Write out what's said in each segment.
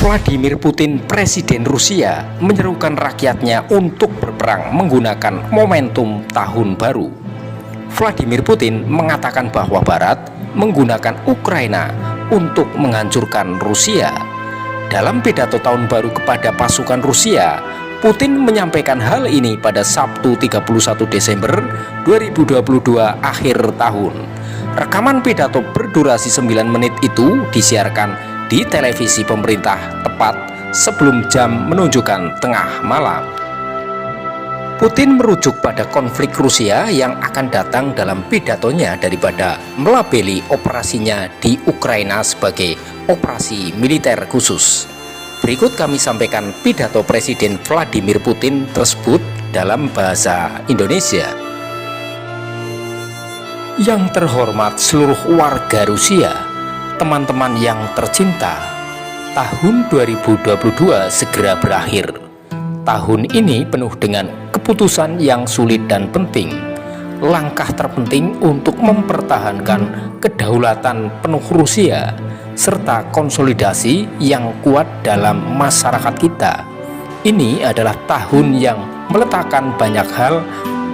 Vladimir Putin, Presiden Rusia, menyerukan rakyatnya untuk berperang menggunakan momentum Tahun Baru. Vladimir Putin mengatakan bahwa Barat menggunakan Ukraina untuk menghancurkan Rusia. Dalam pidato Tahun Baru kepada pasukan Rusia, Putin menyampaikan hal ini pada Sabtu 31 Desember 2022 akhir tahun. Rekaman pidato berdurasi 9 menit itu disiarkan di televisi pemerintah tepat sebelum jam menunjukkan tengah malam. Putin merujuk pada konflik Rusia yang akan datang dalam pidatonya daripada melabeli operasinya di Ukraina sebagai operasi militer khusus. Berikut kami sampaikan pidato Presiden Vladimir Putin tersebut dalam bahasa Indonesia. Yang terhormat seluruh warga Rusia, teman-teman yang tercinta, tahun 2022 segera berakhir. Tahun ini penuh dengan keputusan yang sulit dan penting. Langkah terpenting untuk mempertahankan kedaulatan penuh Rusia serta konsolidasi yang kuat dalam masyarakat kita. Ini adalah tahun yang meletakkan banyak hal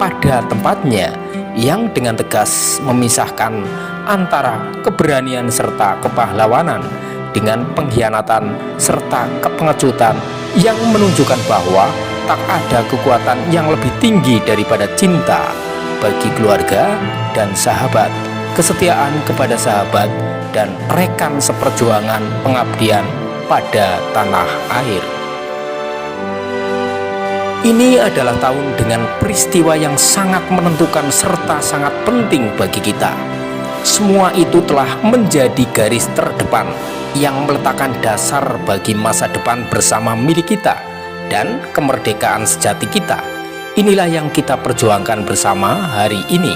pada tempatnya, yang dengan tegas memisahkan antara keberanian serta kepahlawanan dengan pengkhianatan serta kepengecutan, yang menunjukkan bahwa tak ada kekuatan yang lebih tinggi daripada cinta bagi keluarga dan sahabat, kesetiaan kepada sahabat dan rekan seperjuangan pengabdian pada tanah air. Ini adalah tahun dengan peristiwa yang sangat menentukan serta sangat penting bagi kita. Semua itu telah menjadi garis terdepan yang meletakkan dasar bagi masa depan bersama milik kita dan kemerdekaan sejati kita. Inilah yang kita perjuangkan bersama hari ini.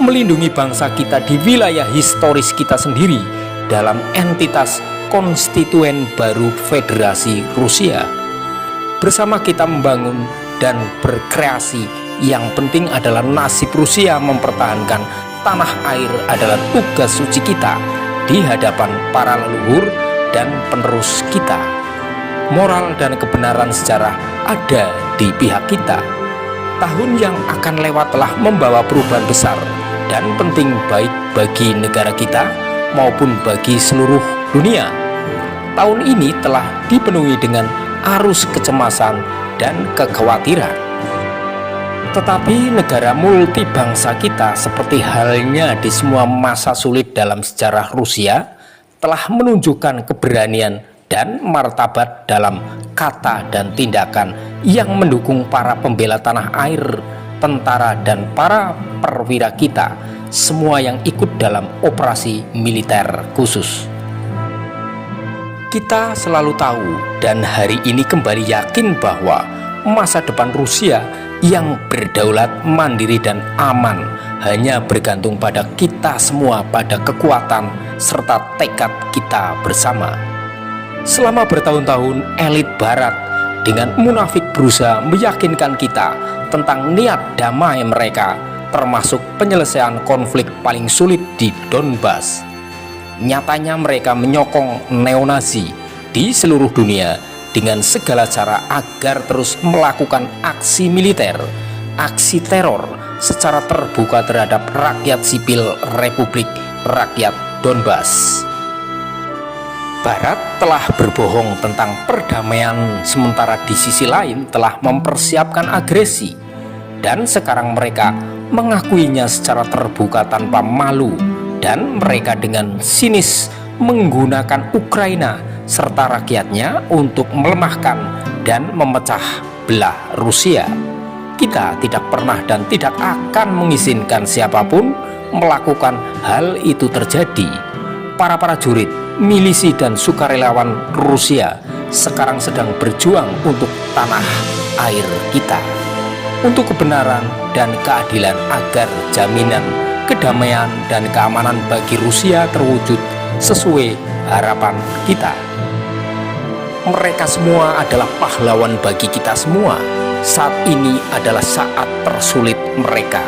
Melindungi bangsa kita di wilayah historis kita sendiri dalam entitas konstituen baru Federasi Rusia. Bersama kita membangun dan berkreasi. Yang penting adalah nasib Rusia mempertahankan tanah air adalah tugas suci kita di hadapan para leluhur dan penerus kita. Moral dan kebenaran sejarah ada di pihak kita. Tahun yang akan lewat telah membawa perubahan besar dan penting baik bagi negara kita maupun bagi seluruh dunia. Tahun ini telah dipenuhi dengan arus kecemasan dan kekhawatiran. Tetapi negara multibangsa kita, seperti halnya di semua masa sulit dalam sejarah Rusia, telah menunjukkan keberanian dan martabat dalam kata dan tindakan yang mendukung para pembela tanah air, tentara dan para perwira kita, semua yang ikut dalam operasi militer khusus. Kita selalu tahu dan hari ini kembali yakin bahwa masa depan Rusia yang berdaulat, mandiri dan aman hanya bergantung pada kita semua, pada kekuatan serta tekad kita bersama. Selama bertahun-tahun elit Barat dengan munafik berusaha meyakinkan kita tentang niat damai mereka, termasuk penyelesaian konflik paling sulit di Donbas. Nyatanya mereka menyokong neonazi di seluruh dunia dengan segala cara agar terus melakukan aksi militer, aksi teror secara terbuka terhadap rakyat sipil Republik Rakyat Donbas. Barat telah berbohong tentang perdamaian, sementara di sisi lain telah mempersiapkan agresi, dan sekarang mereka mengakuinya secara terbuka tanpa malu. Dan mereka dengan sinis menggunakan Ukraina serta rakyatnya untuk melemahkan dan memecah belah Rusia. Kita tidak pernah dan tidak akan mengizinkan siapapun melakukan hal itu terjadi. Para prajurit, milisi dan sukarelawan Rusia sekarang sedang berjuang untuk tanah air kita, untuk kebenaran dan keadilan, agar jaminan kedamaian dan keamanan bagi Rusia terwujud sesuai harapan kita. Mereka semua adalah pahlawan bagi kita semua. Saat ini adalah saat tersulit mereka.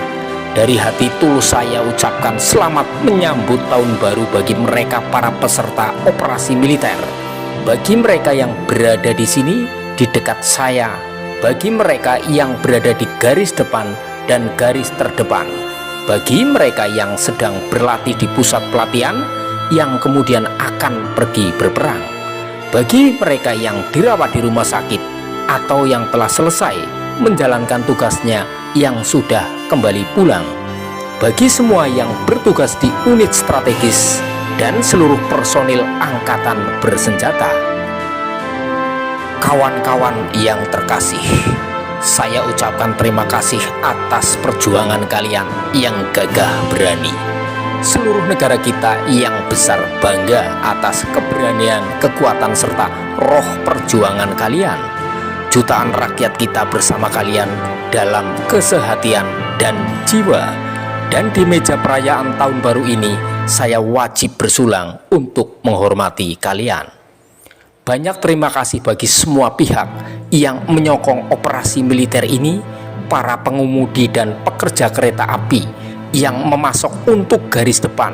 Dari hati tulus saya ucapkan selamat menyambut tahun baru bagi mereka para peserta operasi militer. bagi mereka yang berada di sini, di dekat saya, bagi mereka yang berada di garis depan dan garis terdepan, bagi mereka yang sedang berlatih di pusat pelatihan, yang kemudian akan pergi berperang, bagi mereka yang dirawat di rumah sakit atau yang telah selesai menjalankan tugasnya yang sudah kembali pulang, bagi semua yang bertugas di unit strategis dan seluruh personil angkatan bersenjata. Kawan-kawan yang terkasih, saya ucapkan terima kasih atas perjuangan kalian yang gagah berani. Seluruh negara kita yang besar bangga atas keberanian, kekuatan, serta roh perjuangan kalian. Jutaan rakyat kita bersama kalian dalam kesehatian dan jiwa. Dan di meja perayaan tahun baru ini, saya wajib bersulang untuk menghormati kalian. Banyak terima kasih bagi semua pihak yang menyokong operasi militer ini, para pengemudi dan pekerja kereta api yang memasok untuk garis depan,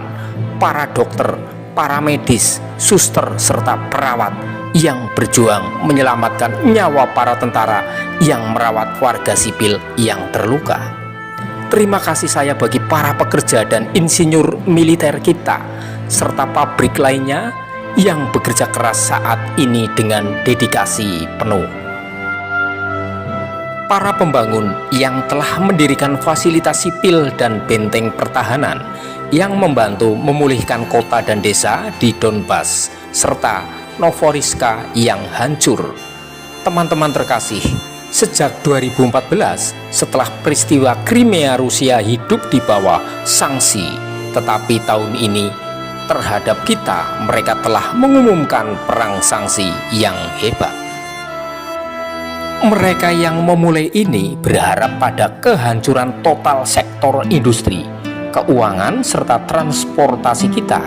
para dokter, para medis, suster, serta perawat yang berjuang menyelamatkan nyawa para tentara yang merawat warga sipil yang terluka. Terima kasih saya bagi para pekerja dan insinyur militer kita, serta pabrik lainnya yang bekerja keras saat ini dengan dedikasi penuh. Para pembangun yang telah mendirikan fasilitas sipil dan benteng pertahanan yang membantu memulihkan kota dan desa di Donbas, serta Novorossiysk yang hancur. Teman-teman terkasih, sejak 2014, setelah peristiwa Crimea, Rusia hidup di bawah sanksi. Tetapi tahun ini terhadap kita, mereka telah mengumumkan perang sanksi yang hebat. Mereka yang memulai ini berharap pada kehancuran total sektor industri, keuangan, serta transportasi kita.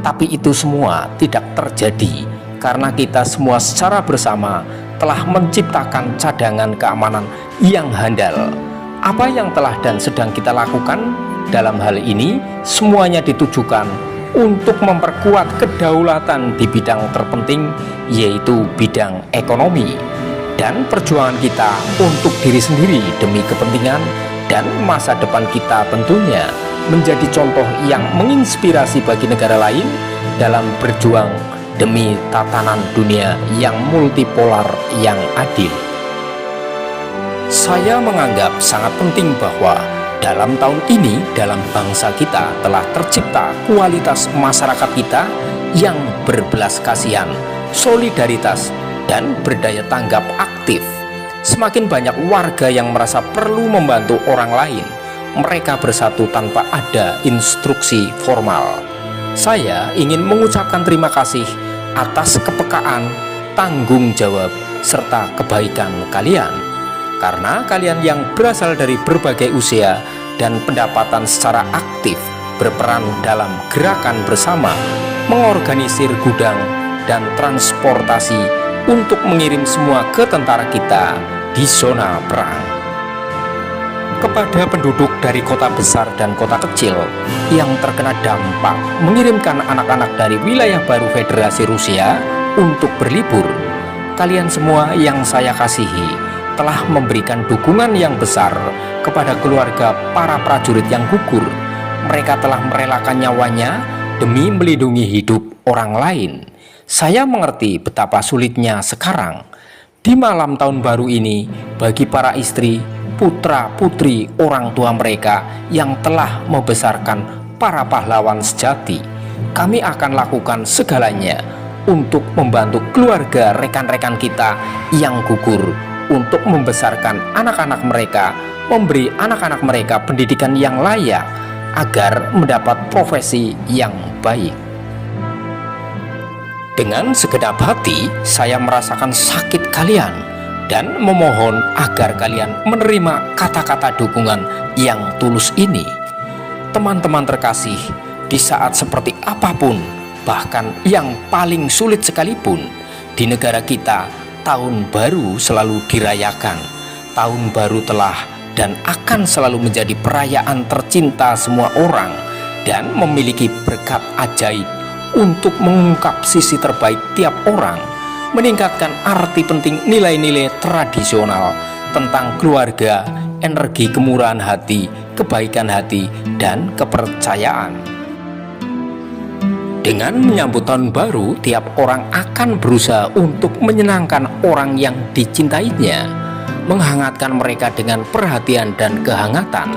Tapi itu semua tidak terjadi karena kita semua secara bersama telah menciptakan cadangan keamanan yang handal. Apa yang telah dan sedang kita lakukan dalam hal ini semuanya ditujukan untuk memperkuat kedaulatan di bidang terpenting, yaitu bidang ekonomi, dan perjuangan kita untuk diri sendiri demi kepentingan dan masa depan kita tentunya menjadi contoh yang menginspirasi bagi negara lain dalam berjuang demi tatanan dunia yang multipolar yang adil. Saya menganggap sangat penting bahwa dalam tahun ini dalam bangsa kita telah tercipta kualitas masyarakat kita yang berbelas kasihan, solidaritas, dan berdaya tanggap aktif. Semakin banyak warga yang merasa perlu membantu orang lain. Mereka bersatu tanpa ada instruksi formal. Saya ingin mengucapkan terima kasih atas kepekaan, tanggung jawab, serta kebaikan kalian. Karena kalian yang berasal dari berbagai usia dan pendapatan secara aktif berperan dalam gerakan bersama, mengorganisir gudang dan transportasi untuk mengirim semua ke tentara kita di zona perang. Kepada penduduk dari kota besar dan kota kecil yang terkena dampak mengirimkan anak-anak dari wilayah baru Federasi Rusia untuk berlibur, kalian semua yang saya kasihi telah memberikan dukungan yang besar kepada keluarga para prajurit yang gugur. Mereka telah merelakan nyawanya demi melindungi hidup orang lain. Saya mengerti betapa sulitnya sekarang di malam tahun baru ini bagi para istri, putra-putri orang tua mereka yang telah membesarkan para pahlawan sejati. Kami akan lakukan segalanya untuk membantu keluarga rekan-rekan kita yang gugur untuk membesarkan anak-anak mereka, memberi anak-anak mereka pendidikan yang layak agar mendapat profesi yang baik. Dengan segenap hati saya merasakan sakit kalian dan memohon agar kalian menerima kata-kata dukungan yang tulus ini. Teman-teman terkasih, di saat seperti apapun, bahkan yang paling sulit sekalipun, di negara kita, tahun baru selalu dirayakan. Tahun baru telah dan akan selalu menjadi perayaan tercinta semua orang dan memiliki berkat ajaib untuk mengungkap sisi terbaik tiap orang meningkatkan arti penting nilai-nilai tradisional tentang keluarga, energi kemurahan hati, kebaikan hati, dan kepercayaan. Dengan menyambut tahun baru, tiap orang akan berusaha untuk menyenangkan orang yang dicintainya, menghangatkan mereka dengan perhatian dan kehangatan,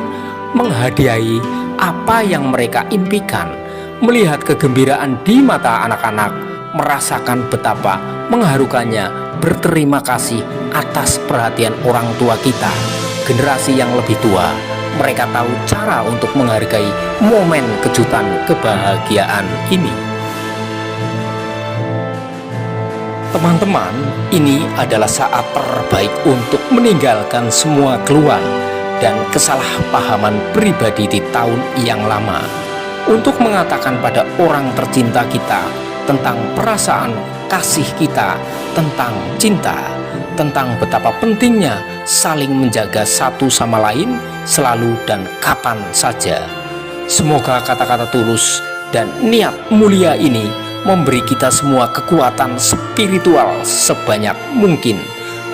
menghadiahi apa yang mereka impikan, melihat kegembiraan di mata anak-anak, merasakan betapa mengharukannya berterima kasih atas perhatian orang tua kita, generasi yang lebih tua. Mereka tahu cara untuk menghargai momen kejutan kebahagiaan ini. Teman-teman, ini adalah saat terbaik untuk meninggalkan semua keluhan dan kesalahpahaman pribadi di tahun yang lama, untuk mengatakan pada orang tercinta kita tentang perasaan kasih kita, tentang cinta, tentang betapa pentingnya saling menjaga satu sama lain selalu dan kapan saja. Semoga kata-kata tulus dan niat mulia ini memberi kita semua kekuatan spiritual sebanyak mungkin,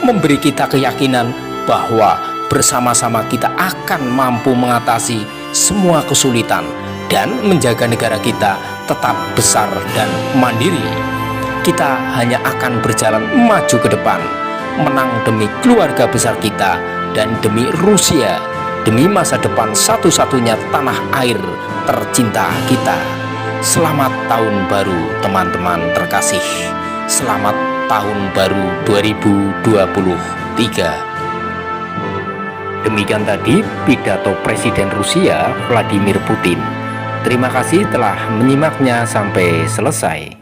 memberi kita keyakinan bahwa bersama-sama kita akan mampu mengatasi semua kesulitan dan menjaga negara kita tetap besar dan mandiri. Kita hanya akan berjalan maju ke depan, menang demi keluarga besar kita dan demi Rusia, demi masa depan satu-satunya tanah air tercinta kita. Selamat tahun baru teman-teman terkasih. Selamat tahun baru 2023. Demikian tadi pidato Presiden Rusia Vladimir Putin. Terima kasih telah menyimaknya sampai selesai.